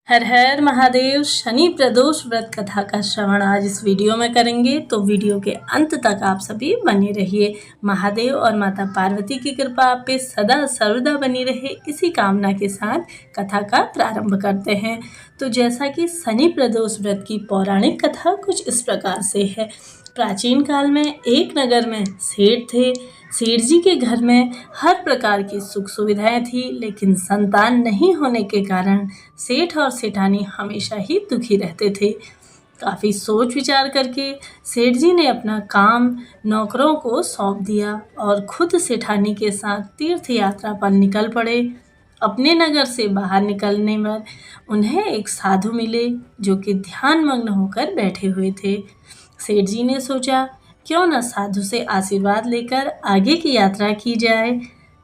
हर हर महादेव। शनि प्रदोष व्रत कथा का श्रवण आज इस वीडियो में करेंगे, तो वीडियो के अंत तक आप सभी बने रहिए। महादेव और माता पार्वती की कृपा आप पे सदा सर्वदा बनी रहे, इसी कामना के साथ कथा का प्रारंभ करते हैं। तो जैसा कि शनि प्रदोष व्रत की पौराणिक कथा कुछ इस प्रकार से है। प्राचीन काल में एक नगर में सेठ थे। सेठ जी के घर में हर प्रकार की सुख सुविधाएं थी, लेकिन संतान नहीं होने के कारण सेठ और सेठानी हमेशा ही दुखी रहते थे। काफ़ी सोच विचार करके सेठ जी ने अपना काम नौकरों को सौंप दिया और खुद सेठानी के साथ तीर्थ यात्रा पर निकल पड़े। अपने नगर से बाहर निकलने पर उन्हें एक साधु मिले जो कि ध्यान मग्न होकर बैठे हुए थे। सेठ जी ने सोचा क्यों न साधु से आशीर्वाद लेकर आगे की यात्रा की जाए।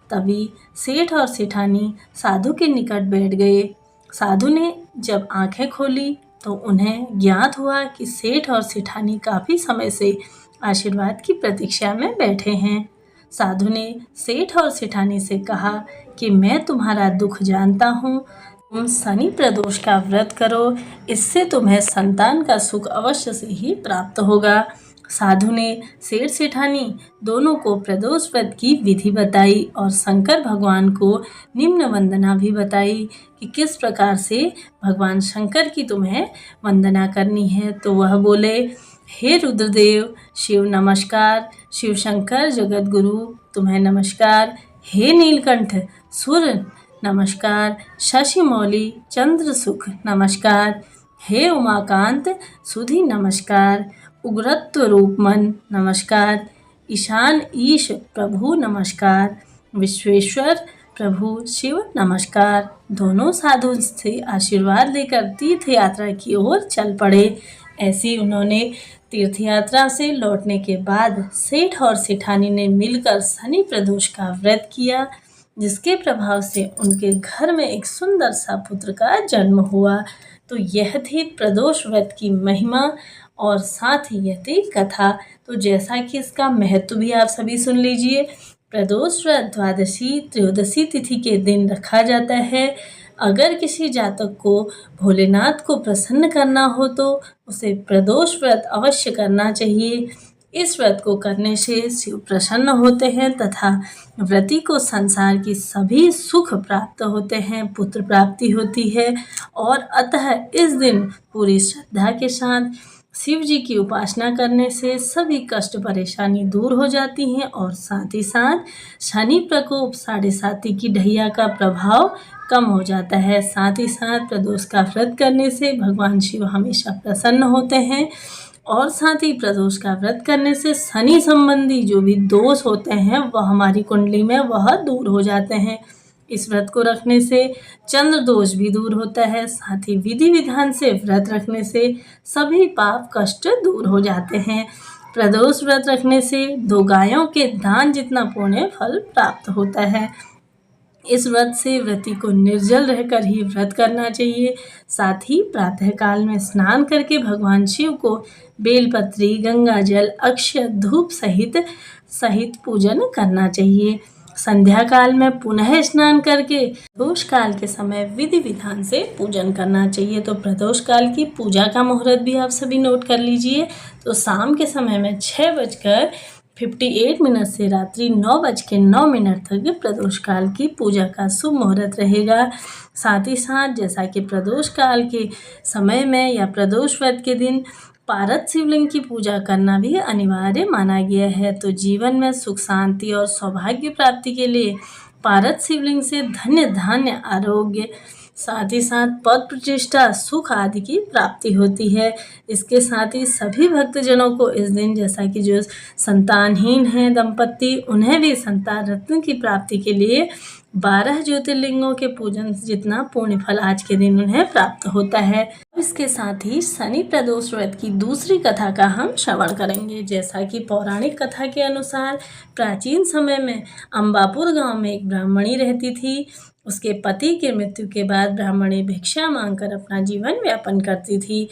तभी सेठ और सेठानी साधु के निकट बैठ गए। साधु ने जब आंखें खोली तो उन्हें ज्ञात हुआ कि सेठ और सेठानी काफ़ी समय से आशीर्वाद की प्रतीक्षा में बैठे हैं। साधु ने सेठ और सेठानी से कहा कि मैं तुम्हारा दुख जानता हूँ, तुम शनि प्रदोष का व्रत करो, इससे तुम्हें संतान का सुख अवश्य से ही प्राप्त होगा। साधु ने सेठ सेठानी दोनों को प्रदोष व्रत की विधि बताई और शंकर भगवान को निम्न वंदना भी बताई कि किस प्रकार से भगवान शंकर की तुम्हें वंदना करनी है। तो वह बोले, हे रुद्रदेव शिव नमस्कार, शिव शंकर जगत गुरु तुम्हें नमस्कार, हे नीलकंठ सूर्य नमस्कार, शशि मौली चंद्र सुख नमस्कार, हे उमाकांत सुधि नमस्कार, उग्रत्व रूप मन नमस्कार, ईशान ईश प्रभु नमस्कार, विश्वेश्वर प्रभु शिव नमस्कार। दोनों साधु से आशीर्वाद लेकर तीर्थ यात्रा की ओर चल पड़े। ऐसी उन्होंने तीर्थ यात्रा से लौटने के बाद सेठ और सेठानी ने मिलकर शनि प्रदोष का व्रत किया, जिसके प्रभाव से उनके घर में एक सुंदर सा पुत्र का जन्म हुआ। तो यह थी प्रदोष व्रत की महिमा और साथ ही यह थी कथा। तो जैसा कि इसका महत्व भी आप सभी सुन लीजिए। प्रदोष व्रत द्वादशी त्रयोदशी तिथि के दिन रखा जाता है। अगर किसी जातक को भोलेनाथ को प्रसन्न करना हो तो उसे प्रदोष व्रत अवश्य करना चाहिए। इस व्रत को करने से शिव प्रसन्न होते हैं तथा व्रती को संसार की सभी सुख प्राप्त होते हैं, पुत्र प्राप्ति होती है। और अतः इस दिन पूरी श्रद्धा के साथ शिव जी की उपासना करने से सभी कष्ट परेशानी दूर हो जाती हैं और साथ ही साथ शनि प्रकोप साढ़े साती की ढैया का प्रभाव कम हो जाता है। साथ ही साथ प्रदोष का व्रत करने से भगवान शिव हमेशा प्रसन्न होते हैं और साथ ही प्रदोष का व्रत करने से शनि संबंधी जो भी दोष होते हैं वह हमारी कुंडली में वह दूर हो जाते हैं। इस व्रत को रखने से चंद्र दोष भी दूर होता है। साथ ही विधि विधान से व्रत रखने से सभी पाप कष्ट दूर हो जाते हैं। प्रदोष व्रत रखने से 2 गायों के दान जितना पुण्य फल प्राप्त होता है। इस व्रत से व्रती को निर्जल रहकर ही व्रत करना चाहिए। साथ ही प्रातः काल में स्नान करके भगवान शिव को बेलपत्री, गंगा जल, अक्षत, धूप सहित पूजन करना चाहिए। संध्या काल में पुनः स्नान करके प्रदोष काल के समय विधि विधान से पूजन करना चाहिए। तो प्रदोष काल की पूजा का मुहूर्त भी आप सभी नोट कर लीजिए। तो शाम के समय में 6:58 से रात्रि 9:09 तक प्रदोष काल की पूजा का शुभ मुहूर्त रहेगा। साथ ही साथ जैसा कि प्रदोष काल के समय में या प्रदोष व्रत के दिन पारद शिवलिंग की पूजा करना भी अनिवार्य माना गया है। तो जीवन में सुख शांति और सौभाग्य प्राप्ति के लिए पारद शिवलिंग से धन्य धान्य आरोग्य साथ ही साथ पद प्रतिष्ठा सुख आदि की प्राप्ति होती है। इसके साथ ही सभी भक्तजनों को इस दिन जैसा कि जो संतानहीन हैं दंपत्ति उन्हें भी संतान रत्न की प्राप्ति के लिए 12 ज्योतिर्लिंगों के पूजन जितना पुण्य फल आज के दिन उन्हें प्राप्त होता है। इसके साथ ही शनि प्रदोष व्रत की दूसरी कथा का हम श्रवण करेंगे। जैसा कि पौराणिक कथा के अनुसार प्राचीन समय में अंबापुर गांव में एक ब्राह्मणी रहती थी। उसके पति के मृत्यु के बाद ब्राह्मणी भिक्षा मांगकर अपना जीवन यापन करती थी।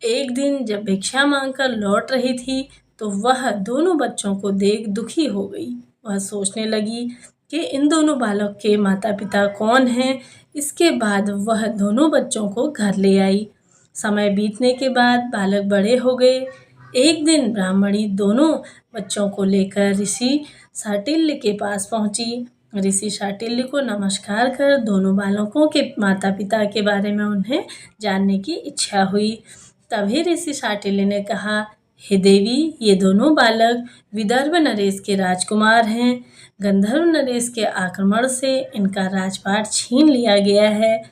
एक दिन जब भिक्षा मांगकर लौट रही थी तो वह दोनों बच्चों को देख दुखी हो गई। वह सोचने लगी कि इन दोनों बालक के माता पिता कौन हैं, इसके बाद वह दोनों बच्चों को घर ले आई। समय बीतने के बाद बालक बड़े हो गए। एक दिन ब्राह्मणी दोनों बच्चों को लेकर ऋषि शाटिल्य के पास पहुंची। ऋषि शाटिल्य को नमस्कार कर दोनों बालकों के माता पिता के बारे में उन्हें जानने की इच्छा हुई। तभी ऋषि शाटिल्य ने कहा, हे देवी, ये दोनों बालक विदर्भ नरेश के राजकुमार हैं। गंधर्व नरेश के आक्रमण से इनका राजपाट छीन लिया गया है,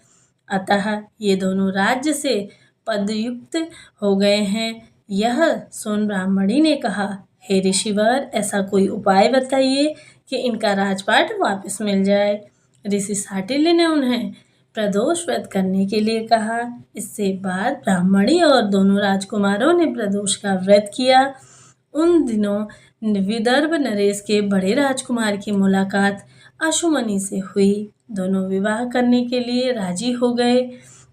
अतः ये दोनों राज्य से पदयुक्त हो गए हैं। यह सुन ब्राह्मणी ने कहा, हे ऋषिवर, ऐसा कोई उपाय बताइए कि इनका राजपाट वापस मिल जाए। ऋषि शाटिल्य ने उन्हें प्रदोष व्रत करने के लिए कहा। इससे बाद ब्राह्मणी और दोनों राजकुमारों ने प्रदोष का व्रत किया। उन दिनों विदर्भ नरेश के बड़े राजकुमार की मुलाकात अशुमनी से हुई। दोनों विवाह करने के लिए राजी हो गए।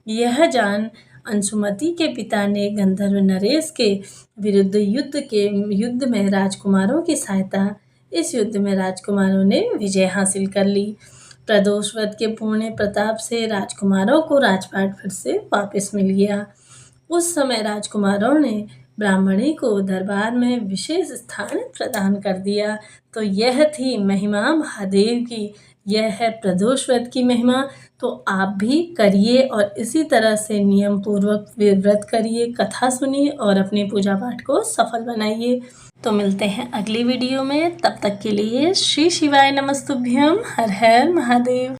यह जान अंशुमति के पिता ने गंधर्व नरेश के विरुद्ध युद्ध में राजकुमारों की सहायता। इस युद्ध में राजकुमारों ने विजय हासिल कर ली। प्रदोष व्रत के पूर्ण प्रताप से राजकुमारों को राजपाट फिर से वापस मिल गया। उस समय राजकुमारों ने ब्राह्मणी को दरबार में विशेष स्थान प्रदान कर दिया। तो यह थी महिमा महादेव की, यह है प्रदोष व्रत की महिमा। तो आप भी करिए और इसी तरह से नियम पूर्वक व्रत करिए, कथा सुनिए और अपने पूजा पाठ को सफल बनाइए। तो मिलते हैं अगली वीडियो में, तब तक के लिए श्री शिवाय नमस्तुभ्यम। हर हर महादेव।